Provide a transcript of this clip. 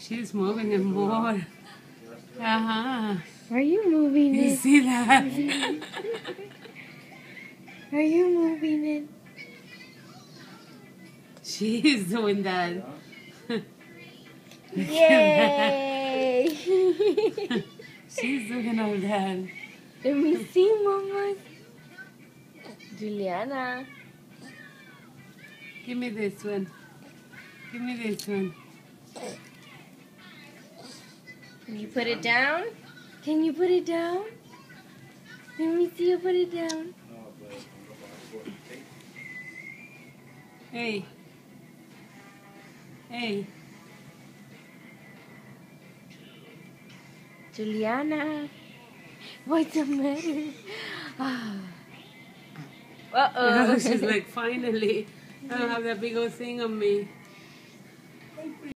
She's moving it more. Uh-huh. Are you moving You it? see that? Are you moving it? She's doing that. Yay! She's doing all that. Let me see, Mama. Juliana. Give me this one. Give me this one. Can you put it down? Can you put it down? Let me see you put it down. Hey. Hey. Juliana. What's the matter? Uh-oh. She's like, finally, I don't have that big old thing on me.